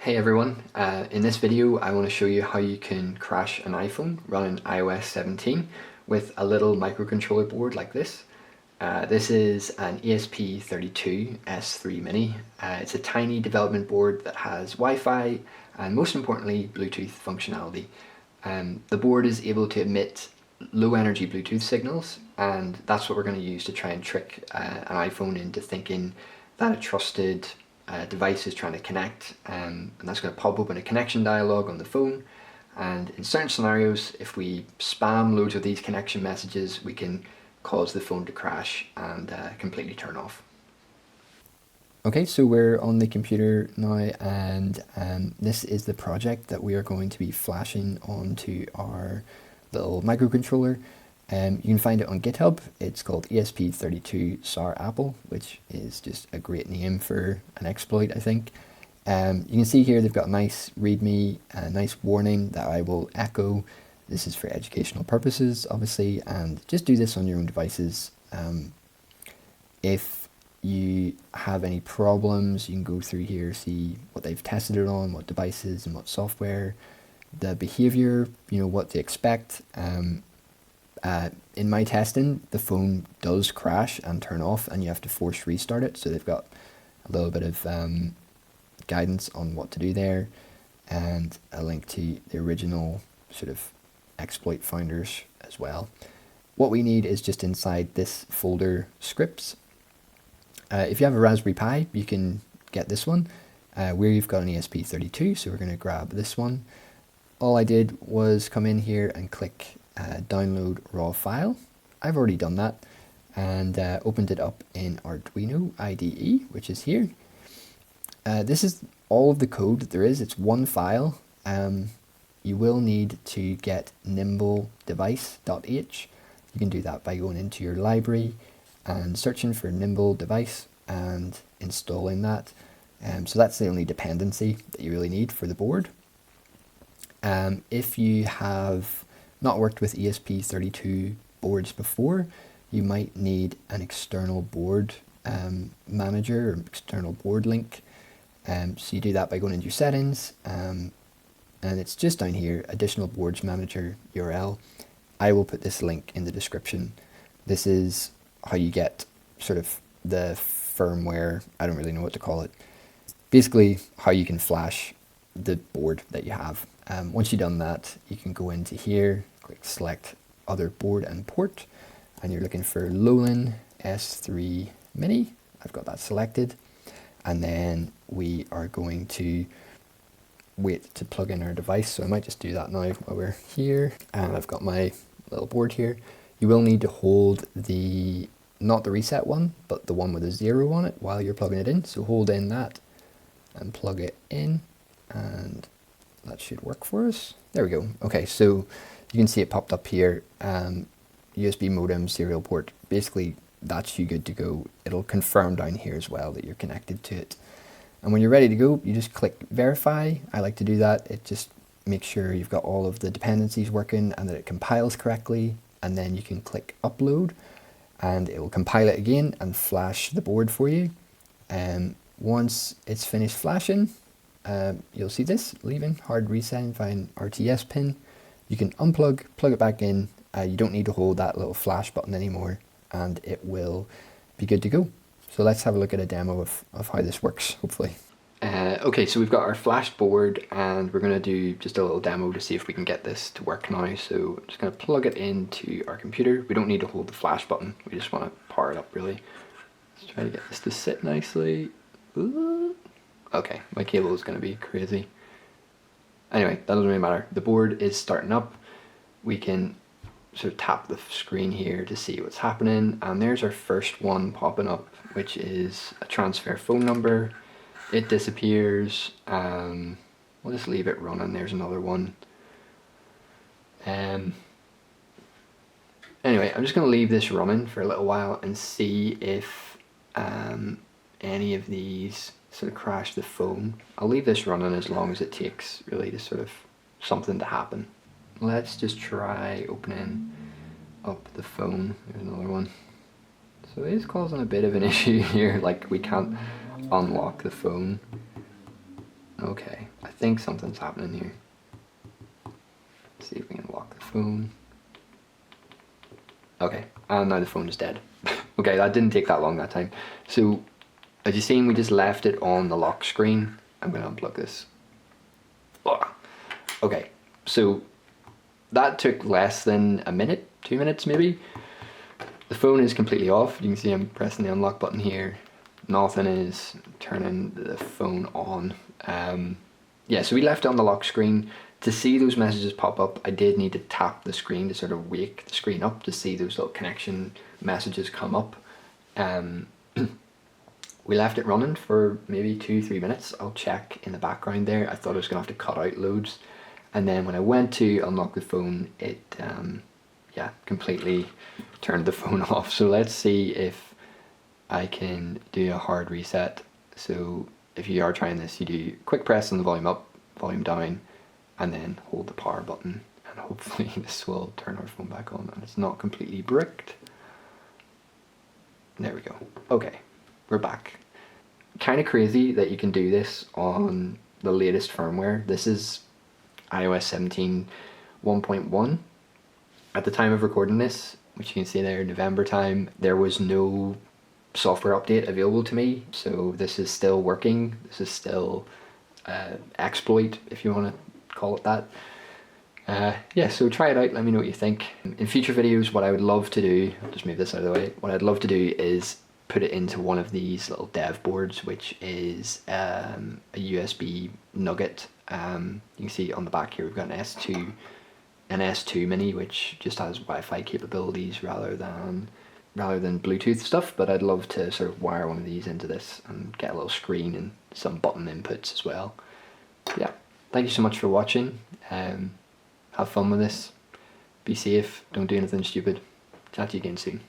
Hey everyone, in this video I want to show you how you can crash an iPhone running iOS 17 with a little microcontroller board like this. This is an ESP32 S3 Mini. It's a tiny development board that has Wi-Fi and most importantly Bluetooth functionality. The board is able to emit low energy Bluetooth signals, and that's what we're going to use to try and trick an iPhone into thinking that a trusted device is trying to connect, and that's going to pop open a connection dialog on the phone. And in certain scenarios, if we spam loads of these connection messages, we can cause the phone to crash and completely turn off. Okay, so we're on the computer now, and this is the project that we are going to be flashing onto our little microcontroller. You can find it on GitHub. It's called ESP32 SAR Apple, which is just a great name for an exploit, I think. You can see here they've got a nice README, a nice warning that I will echo. This is for educational purposes, obviously, and just do this on your own devices. If you have any problems, you can go through here, see what they've tested it on, what devices and what software, the behavior, what to expect. In my testing, the phone does crash and turn off and you have to force restart it. So they've got a little bit of guidance on what to do there, and a link to the original sort of exploit finders as well. What we need is just inside this folder scripts. If you have a Raspberry Pi, you can get this one. We've got an ESP32, so we're going to grab this one. All I did was come in here and click download raw file. I've already done that, and opened it up in Arduino IDE, which is here. This is all of the code that there is. It's one file. You will need to get nimble device.h. You can do that by going into your library and searching for nimble device and installing that. So that's the only dependency that you really need for the board. If you have not worked with ESP32 boards before, you might need an external board manager or external board link. So you do that by going into your settings, and it's just down here, additional boards manager URL. I will put this link in the description. This is how you get sort of the firmware, I don't really know what to call it. Basically how you can flash the board that you have. Once you've done that, you can go into here, click select other board and port, and you're looking for Lolin S3 Mini. I've got that selected, and then we are going to wait to plug in our device. So I might just do that now while we're here, and I've got my little board here. You will need to hold not the reset one, but the one with a 0 on it while you're plugging it in. So hold in that and plug it in, and that should work for us. There we go. Okay, so you can see it popped up here, USB modem serial port. Basically, that's you good to go. It'll confirm down here as well that you're connected to it. And when you're ready to go, you just click verify. I like to do that. It just makes sure you've got all of the dependencies working and that it compiles correctly. And then you can click upload, and it will compile it again and flash the board for you. Once it's finished flashing, you'll see this, leaving hard resetting via an RTS pin. You can unplug, plug it back in. You don't need to hold that little flash button anymore, and it will be good to go. So let's have a look at a demo of how this works, hopefully. Okay, so we've got our flash board, and we're going to do just a little demo to see if we can get this to work now. So I'm just going to plug it into our computer. We don't need to hold the flash button. We just want to power it up, really. Let's try to get this to sit nicely. Ooh. Okay, my cable is going to be crazy. Anyway, that doesn't really matter. The board is starting up. We can sort of tap the screen here to see what's happening, and there's our first one popping up, which is a transfer phone number. It disappears. We'll just leave it running. There's another one. Anyway, I'm just going to leave this running for a little while and see if any of these sort of crash the phone. I'll leave this running as long as it takes, really, to sort of something to happen. Let's just try opening up the phone. There's another one. So it is causing a bit of an issue here, like we can't unlock the phone. Okay, I think something's happening here. Let's see if we can lock the phone. Okay, and now the phone is dead. Okay, that didn't take that long that time. So, as you've seen, we just left it on the lock screen. I'm going to unplug this. Ugh. Okay, so that took less than a minute, 2 minutes maybe. The phone is completely off. You can see I'm pressing the unlock button here. Nothing is turning the phone on. Yeah, so we left it on the lock screen. To see those messages pop up, I did need to tap the screen to sort of wake the screen up to see those little connection messages come up. We left it running for maybe 2-3 minutes. I'll check in the background there. I thought I was gonna have to cut out loads. And then when I went to unlock the phone, it yeah, completely turned the phone off. So let's see if I can do a hard reset. So if you are trying this, you do quick press on the volume up, volume down, and then hold the power button, and hopefully this will turn our phone back on and it's not completely bricked. There we go. Okay, we're back. Kind of crazy that you can do this on the latest firmware. This is iOS 17 1.1. At the time of recording this, which you can see there, November time, there was no software update available to me, so this is still working. This is still exploit, if you want to call it that. Yeah, so try it out, let me know what you think. In future videos, what I would love to do, I'll just move this out of the way, what I'd love to do is put it into one of these little dev boards, which is a USB nugget. You can see on the back here we've got an S2 mini, which just has Wi-Fi capabilities rather than Bluetooth stuff, but I'd love to sort of wire one of these into this and get a little screen and some button inputs as well. Yeah, thank you so much for watching. Have fun with this. Be safe, don't do anything stupid. Chat to you again soon.